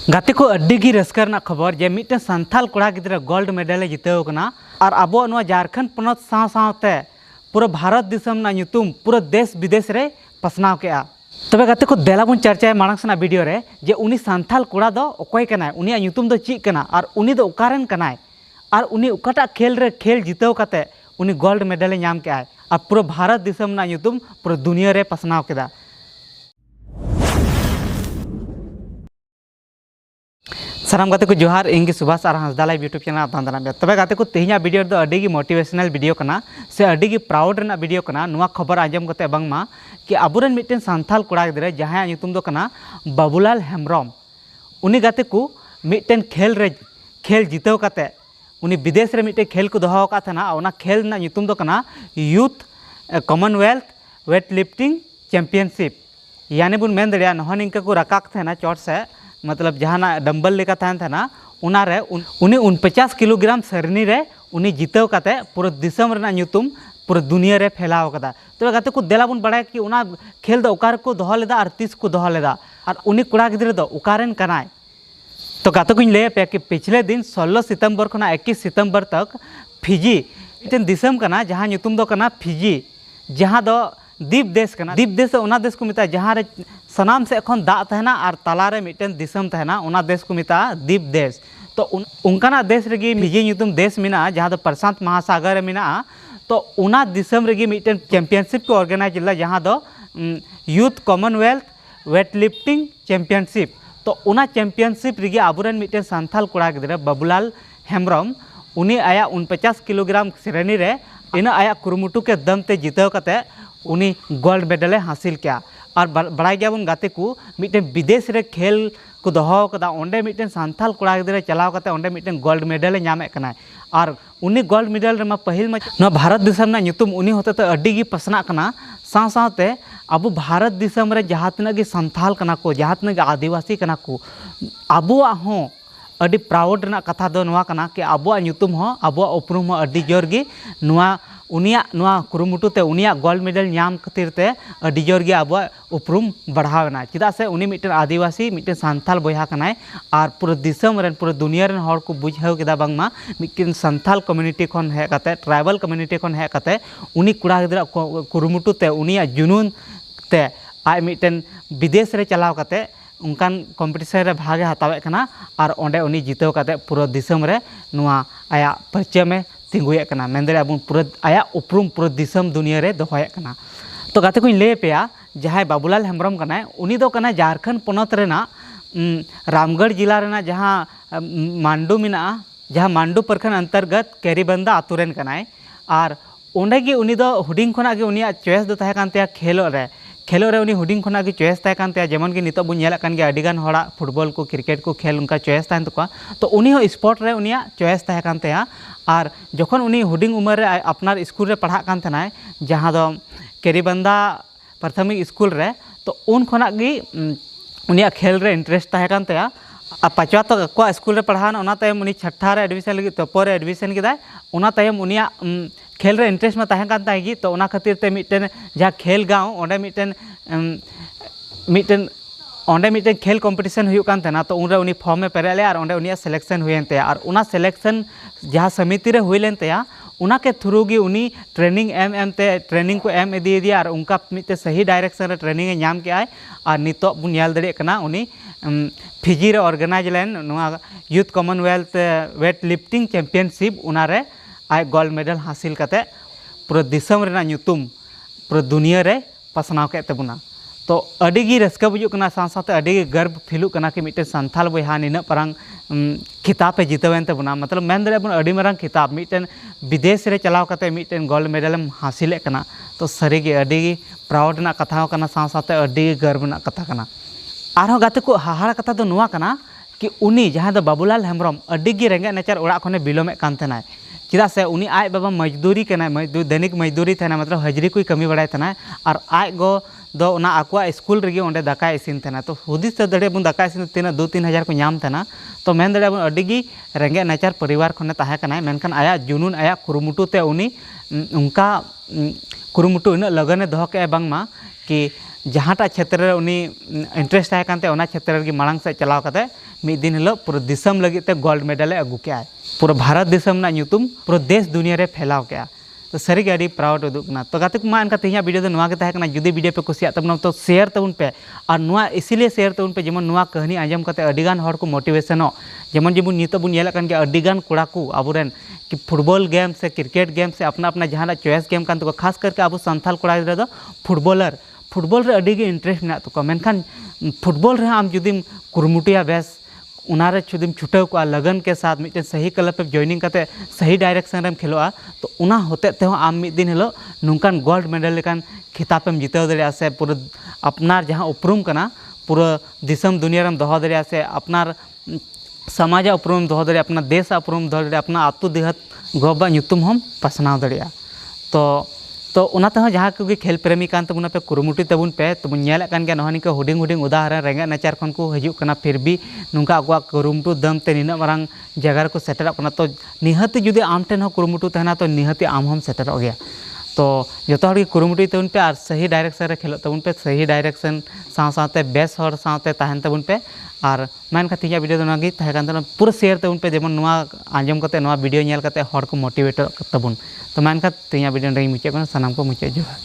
गाते को अड्डी रस्कर खबर जे मिट्टन संथाल कोड़ा गिद्रा गोल्ड मेडल जिताव कना और अब झारखंड पनत साथे पूरा भारत दिसम ना ᱧᱩᱛᱩᱢ पूरा देश विदेश रे पसनाव के तबे गाते को देला बन चर्चा मांग सना वीडियो रे जे उनी संथाल कोड़ा दो अकोय कनाय उनी ᱧᱩᱛᱩᱢ दो चीज कना और उनी दो उकारेन कनाय और उनी उकाटा खेल रे खेल जिताव काते उनी गोल्ड मेडल नाम के आय और पूरा भारत दिसम ना ᱧᱩᱛᱩᱢ पूरा दुनिया रे पसनाव केदा। साराम गाते को जोहार इंगे सुभाष और हंसदा लाइव यूट्यूब चैनल आपन दाना तबे गाते को तेहिया वीडियो दो अडी मोटिवेशनल वीडियो कना से अडी प्राउड रेना वीडियो कना नुआ खबर आजम कते बांगमा कि आबुरेन मिटन संथाल कोड़ा गिदरे जहां ᱧᱩᱛᱩᱢ दो कना बाबूलाल हेम्ब्रम उनी गाते को मिटन खेल जिताव काते उनी विदेश रे मिटन खेल को दोहो का थना ओना खेल ना ᱧᱩᱛᱩᱢ दो कना youth commonwealth weightlifting championship यानी बुन मेन दरिया नहन इनका को रकाक थना चोट से मतलब जहाना डम्बल लेका था उनारे उनी 49 किलोग्राम सरनी रे उनी जिताव काते पूरा दिसम रेना ᱧᱩᱛᱩᱢ पूरा दुनिया रे फैलाव कदा। तो गाते को देला बन बड़ा कि उना खेल दो उकार को दोहो लेदा और 30 को दोहो लेदा और उनी कोड़ा गिद्रे दो उकारेन कनाय। तो गाते को ले पे कि पिछले दिन 16 सितंबर खना 21 सितंबर तक फिजी मिटन दिसम कना जहां ᱧᱩᱛᱩᱢ दो कना फिजी जहां दो द्वीप देश कना द्वीप देश ओना देश को मिता जहां रे सनाम से एखन दा तहना और तालारे मिटन दिसम तहना ओना देश को मिता द्वीप देश। तो उनकाना देश रेगी फिजी ᱧᱩᱛᱩᱢ देश मिना जहां दो प्रशांत महासागर मिना तो उना दिसम रेगी मिटन चैंपियनशिप को ऑर्गेनाइज ला जहां दो youth commonwealth weightlifting championship. तो उना चैंपियनशिप रेगी आबुरेन मिटन संथाल कोड़ा गिद्रा बाबूलाल हेम्ब्रम उनी आया 49 किलोग्राम श्रेणी रे इन आया कुरुमुटु के दम ते जिताव काते उनी गोल्ड मेडल हासिल किया। और बड़ाई गयाबन गाते को मिटन विदेश रे खेल को दोहो कदा ओंडे मिटन संथाल कोड़ा गिद्रा चलाव काते ओंडे मिटन गोल्ड मेडल नामे कनाय और उनी गोल्ड मेडल रे पहिल मा भारत दिसम ना ᱧᱩᱛᱩᱢ उनी होते तो अड्डी गी पसना कना साथ साथे अब भारत दिसम रे जहां तना गी संथाल कना को जहां तना गी आदिवासी कना को अबुआ हो अड्डी प्राउड रेना कथा दो नवा कना कि अबुआ ᱧᱩᱛᱩᱢ हो अबुआ उपरुम हो अड्डी जोर गी नवा उनिया नवा कुरुमुटु ते उनिया गोल्ड मेडल नाम खातिर ते अड्डी जोर गी अबुआ उपरुम बढ़ावना चेदा से उनी मिटन आदिवासी मिटन संथाल बयहा कनाय और पूरा दिसम रेन पूरा दुनिया रेन हर को बुझाव केदा बांगमा मिटन संथाल कम्युनिटी खन हे काते ट्राइबल कम्युनिटी खन हे काते उनी कुड़ा गिद्रा कुरुमुटु ते उनिया जुनून ते आय मिटन विदेश रे चलाव काते उनकान कॉम्पिटिशन रे भागे हतावे कना और ओंडे उनी जिताव काते पूरा दिसम रे नुआ आया परिचय में तिंगुए कना मेंदरे अब पूरा आया उपरुम पूरा दिसम दुनिया रे दोहय कना। तो गाते को ले पेया जहां बाबूलाल हेम्ब्रम कना उनी दो कना झारखंड पनत रेना रामगढ़ जिला रेना जहां मांडू मिना जहां मांडू प्रखंड अंतर्गत केरीबंदा आतुरेन कनाय और ओंडे गी उनी दो हुडिंग खना गे उनिया चॉइस दो तहे कानते खेलो रे उनी हुडिंग खना गी चॉइस तहे कानते जेमन गे नितो बुन नेला कान गे अडिगान होड़ा फुटबॉल को क्रिकेट को खेल उनका चॉइस तहन तको तो उनी हो स्पोर्ट रे उनिया चॉइस तहे कानते और जखन उनी हुडिंग उमर रे अपनार स्कूल रे पढ़ा कान थनाय जहां दो केरीबंदा प्राथमिक स्कूल रे तो उन खना गी उनिया खेल रे इंटरेस्ट तहे कानते आ पांचवा तक को स्कूल रे पढ़ाना ओना तायम उनी छठा रे एडमिशन लगी तो पर एडमिशन किदा ओना तायम उनिया खेल रे इंटरेस्ट में तहे कान तायगी तो ओना खातिर ते मिटन जहां खेल गांव ओंडे मिटन खेल कॉम्पिटिशन हुई कान तना तो उनरे उनी फॉर्म में पेरे ले और ओंडे उनिया सिलेक्शन हुएन ते और उना सिलेक्शन जहां समिति रे हुईलेन ते उना के थ्रू गी उनी ट्रेनिंग एम ते ट्रेनिंग को एम इदी दिया और उनका मिते सही डायरेक्शन रे ट्रेनिंग ए नाम के आय और नितो बुन नेल दड़े कना उनी फिजी रे ऑर्गेनाइज लेन नुआ youth commonwealth weightlifting championship उना रे आय गोल्ड मेडल हासिल काते पूरा दिसम रेना ᱧᱩᱛᱩᱢ पूरा दुनिया रे पसनाव के तबुना। तो अडी गी रस्का बुजुक कना साथ साथ अडी गी गर्व फीलुक कना कि मिटन संथाल बयहा निना परंग खिताब पे जितवेन तबुना मतलब मेन दरे बन अडी मरंग खिताब मिटन विदेश रे चलाव काते मिटन गोल्ड मेडल हासिले कना तो सरी गे अडी गी प्राउड ना कथा कना साथ साथ अडी गी गर्व ना कथा कना। आरो गाते को हाहाड़ा कथा दो नुआ कना कि उनी जहां दो बाबूलाल हेम्ब्रम अडी गी रेंगे नेचर ओड़ा खने बिलोमे कान थनाय चेदा से उनी आय बाबा मजदूरी कना मजदूर दैनिक मजदूरी थे मतलब हजरी कोई कमी बड़ाय थे और आय गो दो ओना आकुआ स्कूल रेगे ओंडे दाका इसिन थेना तो हुदिस दड़े बन दाका इसिन तीना 2-3 हज़ार को नाम थेना तो मेन दड़े बन अडिगी रेंगे नाचार परिवार खने ताहे कनाय मेनखान आया जुनून आया कुरुमुटु ते उनी उनका कुरुमुटु इन लगने दोह के बांगमा कि जहाँटा क्षेत्र उनी इंटरेस्ट ताहे कानते ओना क्षेत्र रे मांग से चलाव कते मिद दिन हिलो पूरा दिसम लगिते गोल्ड मेडल अगू के पूरा भारत दिसम ना ᱧᱩᱛᱩᱢ पूरा देश दुनिया रे फैलाव के तो सारी गाड़ी प्राउड उदुकना तो गाते को मा इनका तेहिया वीडियो दो नुआ के ताहे कना जुदी वीडियो पे कुसिया तबना तो शेयर तबुन पे और नुआ इसीलिए शेयर तबुन पे जेमन नुआ कहानी आंजम कते अडिगान हर को मोटिवेशनो जेमन जेबुन नितो बुन येला कान के अडिगान कोड़ा को आबुरेन कि फुटबॉल गेम से क्रिकेट गेम से अपना अपना जहां चॉइस गेम कान तो खास करके अब संथाल कोड़ा गिदरा दो फुटबॉल रे अडिगे इंटरेस्ट मेना तो मेनखान फुटबॉल रे आम जुदीम कुरुमुटिया बेस उनारे जुदीम छुटाव को लगन के साथ मिट्टे सही क्लब पे जॉइनिंग करते सही डायरेक्शन रेम खेलोआ तो उना होते ते आम मिद दिन हिलो नुकान गोल्ड मेडल लेकान खिताबेम जिताव दरिया से पूरा अपनार जहां उपरूम कना पूरा दिसम दुनिया रेम दोह दरिया से अपनार समाज उपरूम दोह दरिया अपना देश उपरूम दोह दरिया अपना आतु देहत गोबा ᱧᱩᱛᱩᱢ हम पासनाव दरिया तो उनाते हो जहाँ कोई खेल प्रेमी कान तबुना पे कुरुमुटी तबुन पे तबुन नेले कान गया नहनी को हुडिंग हुडिंग उदाहरण रेंगे नाचार खन को हजू कना फिर भी नुका अगवा कुरुमुटु दम ते निना मारंग जगह को सेटर कना तो निहति जुदी आम टेन हो कुरुमुटु तहना तो निहति आम हम सेटर हो गया तो जो हर कुरुमुटी तबुन पे और सही डायरेक्शन रे खेलो तबुन पे सही डायरेक्शन साथे बेस हर साथे तहन तबुन पे और मैं तीजा वीडियो दो नागी तहन पूरा शेयर तबुन पे जेमन नुआ आंजम कते नुआ वीडियो नेल कते हर को मोटिवेट तबुन तो मैं तीजा वीडियो रे मुचे सनाम को मुचे जोहार।